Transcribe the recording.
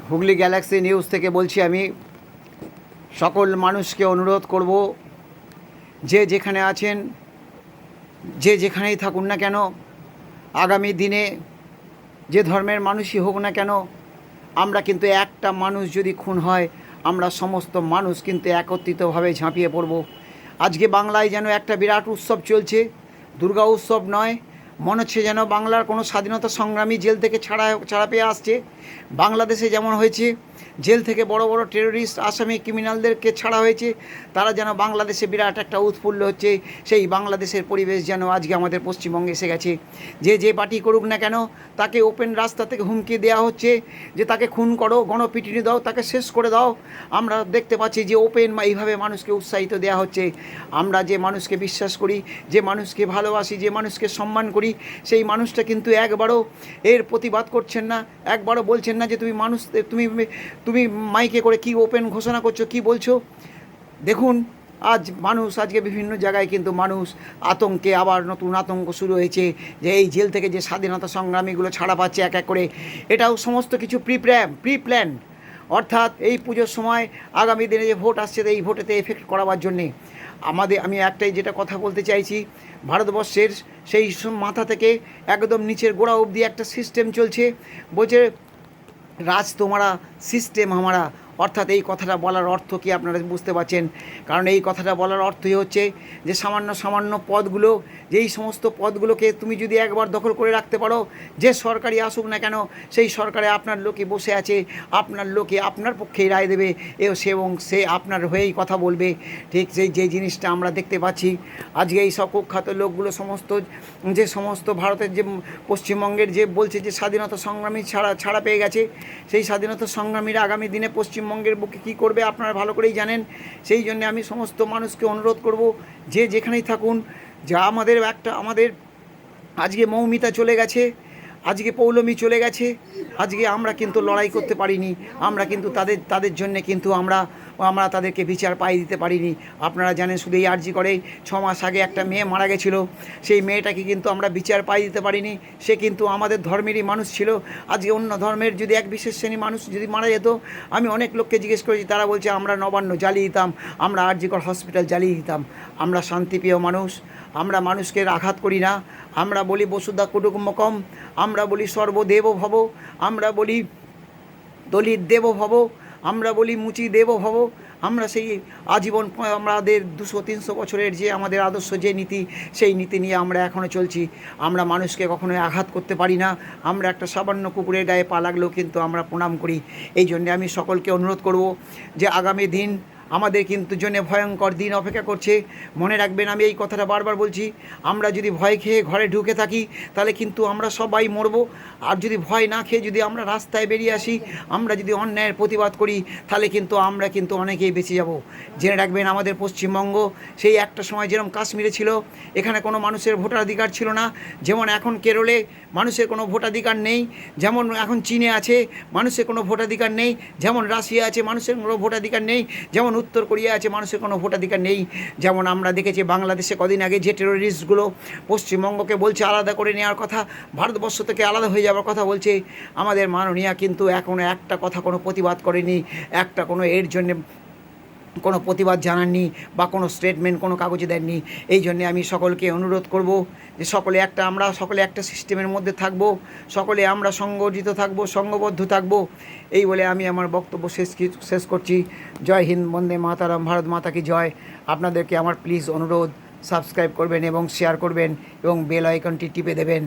Hooghly Galaxy news থেকে বলছি আমি। সকল মানুষকে অনুরোধ করব, যে যেখানে আছেন, যে যেখানেই থাকুন না কেন, আগামী দিনে যে ধর্মের মানুষই হোক না কেন, আমরা কিন্তু একটা মানুষ যদি খুন হয়, আমরা সমস্ত মানুষ কিন্তু একত্রিতভাবে ঝাঁপিয়ে পড়ব। আজকে বাংলায় যেন একটা বিরাট উৎসব চলছে, দুর্গা উৎসব নয়, মনে হচ্ছে যেন বাংলার কোনো স্বাধীনতা সংগ্রামী জেল থেকে ছাড়া পেয়ে আসছে। বাংলাদেশে যেমন হয়েছে, জেল থেকে বড় বড় টেররিস্ট আসামি ক্রিমিনালদেরকে ছাড়া হয়েছে, তারা যেন বাংলাদেশে বিরাট একটা উৎফুল্ল হচ্ছে। সেই বাংলাদেশের পরিবেশ যেন আজকে আমাদের পশ্চিমবঙ্গে এসে গেছে। যে পার্টি করুক না কেন, তাকে ওপেন রাস্তা থেকে হুমকি দেওয়া হচ্ছে যে তাকে খুন করো, গণপিটুনি দাও, তাকে শেষ করে দাও। আমরা দেখতে পাচ্ছি যে ওপেন এইভাবে মানুষকে উৎসাহিত দেওয়া হচ্ছে। আমরা যে মানুষকে বিশ্বাস করি, যে মানুষকে ভালোবাসি, যে মানুষকে সম্মান করি, সেই মানুষটা কিন্তু একবারও এর প্রতিবাদ করছেন না, একবারও বলছেন না যে তুমি মানুষ, তুমি মাইকে করে কি ওপেন ঘোষণা করছো, কি বলছো। দেখুন, আজকে বিভিন্ন জায়গায় কিন্তু মানুষ আতঙ্কে, আবার নতুন আতঙ্ক শুরু হয়েছে যে এই জেল থেকে যে স্বাধীনতা সংগ্রামীগুলো ছাড়া পাচ্ছে এক এক করে, এটাও সমস্ত কিছু প্রি প্ল্যান। অর্থাৎ এই পুজোর সময় আগামী দিনে যে ভোট আসছে, এই ভোটেতে এফেক্ট করাবার জন্যে আমি একটাই যেটা কথা বলতে চাইছি, ভারতবর্ষের সেই মাথা থেকে একদম নিচের গোড়া অবধি একটা সিস্টেম চলছে, বলছে রাজ তোমারা সিস্টেম হামারা। অর্থাৎ এই কথাটা বলার অর্থ কি আপনারা বুঝতে পারছেন? কারণ এই কথাটা বলার অর্থই হচ্ছে যে সামান্য সামান্য পদগুলো, যেই সমস্ত পদগুলোকে তুমি যদি একবার দখল করে রাখতে পারো, যে সরকারই আসুক না কেন, সেই সরকারে আপনার লোকই বসে আছে, আপনার লোকে আপনার পক্ষেই রায় দেবে এবং সে আপনার হয়েই কথা বলবে। ঠিক যে জিনিসটা আমরা দেখতে পাচ্ছি আজকে এই সব কুখ্যাত লোকগুলো সমস্ত ভারতের যে পশ্চিমবঙ্গের যে বলছে যে স্বাধীনতা সংগ্রামী ছাড়া পেয়ে গেছে, সেই স্বাধীনতা সংগ্রামীরা আগামী দিনে পশ্চিমবঙ্গের বুকে কী করবে আপনারা ভালো করেই জানেন। সেই জন্য আমি সমস্ত মানুষকে অনুরোধ করব, যে যেখানেই থাকুন, যা আমাদের আজকে মৌমিতা চলে গেছে, আজকে পৌলমী চলে গেছে, আজকে আমরা কিন্তু লড়াই করতে পারিনি, আমরা কিন্তু তাদের জন্যে কিন্তু আমরা তাদেরকে বিচার পাই দিতে পারিনি। আপনারা জানেন, শুধু এই আরজি করে 6 মাস আগে একটা মেয়ে মারা গেছিলো, সেই মেয়েটাকে কিন্তু আমরা বিচার পাই দিতে পারিনি। সে কিন্তু আমাদের ধর্মেরই মানুষ ছিল। আজকে অন্য ধর্মের যদি এক বিশেষ শ্রেণী মানুষ যদি মারা যেত, আমি অনেক লোককে জিজ্ঞেস করেছি, তারা বলছে আমরা নবান্ন জ্বালিয়ে দিতাম, আমরা আরজিকর হসপিটাল জ্বালিয়ে দিতাম। আমরা শান্তিপ্রিয় মানুষ, আমরা মানুষকে আঘাত করি না। আমরা বলি বসুধা কুটুম্বকম, আমরা বলি সর্বদেব ভব, আমরা বলি দলিত দেব ভব, আমরা বলি মুচি দেব ভব। আমরা সেই আজীবন আমাদের 200-300 বছরের যে আমাদের আদর্শ, যে নীতি, সেই নীতি নিয়ে আমরা এখনও চলছি। আমরা মানুষকে কখনোই আঘাত করতে পারি না। আমরা একটা সামান্য কুকুরের গায়ে পা লাগলেও কিন্তু আমরা প্রণাম করি। এই জন্যে আমি সকলকে অনুরোধ করব যে আগামী দিন আমাদের কিন্তু জন্য ভয়ঙ্কর দিন অপেক্ষা করছে। মনে রাখবেন, আমি এই কথাটা বারবার বলছি, আমরা যদি ভয় খেয়ে ঘরে ঢুকে থাকি, তাহলে কিন্তু আমরা সবাই মরব। আর যদি ভয় না খেয়ে যদি আমরা রাস্তায় বেরিয়ে আসি, আমরা যদি অন্যায়ের প্রতিবাদ করি, তাহলে কিন্তু আমরা কিন্তু অনেকেই বেঁচে যাব। জেনে রাখবেন, আমাদের পশ্চিমবঙ্গ সেই একটা সময় যেরকম কাশ্মীরে ছিল, এখানে কোনো মানুষের ভোটাধিকার ছিল না, যেমন এখন কেরলে মানুষের কোনো ভোটাধিকার নেই, যেমন এখন চীনে আছে মানুষের কোনো ভোটাধিকার নেই, যেমন রাশিয়া আছে মানুষের কোনো ভোটাধিকার নেই, যেমন উত্তর কোরিয়া আছে মানুষের কোনো ভোটাধিকার নেই। যেমন আমরা দেখেছি বাংলাদেশে কদিন আগে যে টেররিস্টগুলো পশ্চিমবঙ্গকে বলছে আলাদা করে নেওয়ার কথা, ভারতবর্ষ থেকে আলাদা হয়ে যাওয়ার কথা বলছে, আমাদের মাননীয়া কিন্তু এখনও একটা কথা কোনো প্রতিবাদ করেনি, একটা কোনো এর জন্যে কোনো প্রতিবাদ জানাননি বা কোনো স্টেটমেন্ট কোনো কাগজে দেননি। এই জন্যে আমি সকলকে অনুরোধ করব যে আমরা সকলে একটা সিস্টেমের মধ্যে থাকব, সকলে আমরা সংগঠিত থাকব, সংঘবদ্ধ থাকব। এই বলে আমি আমার বক্তব্য শেষ করছি। জয় হিন্দ, বন্দে মাতারাম, ভারত মাতা কি জয়। আপনাদেরকে আমার প্লিজ অনুরোধ, সাবস্ক্রাইব করবেন এবং শেয়ার করবেন এবং বেল আইকনটি টিপে দেবেন।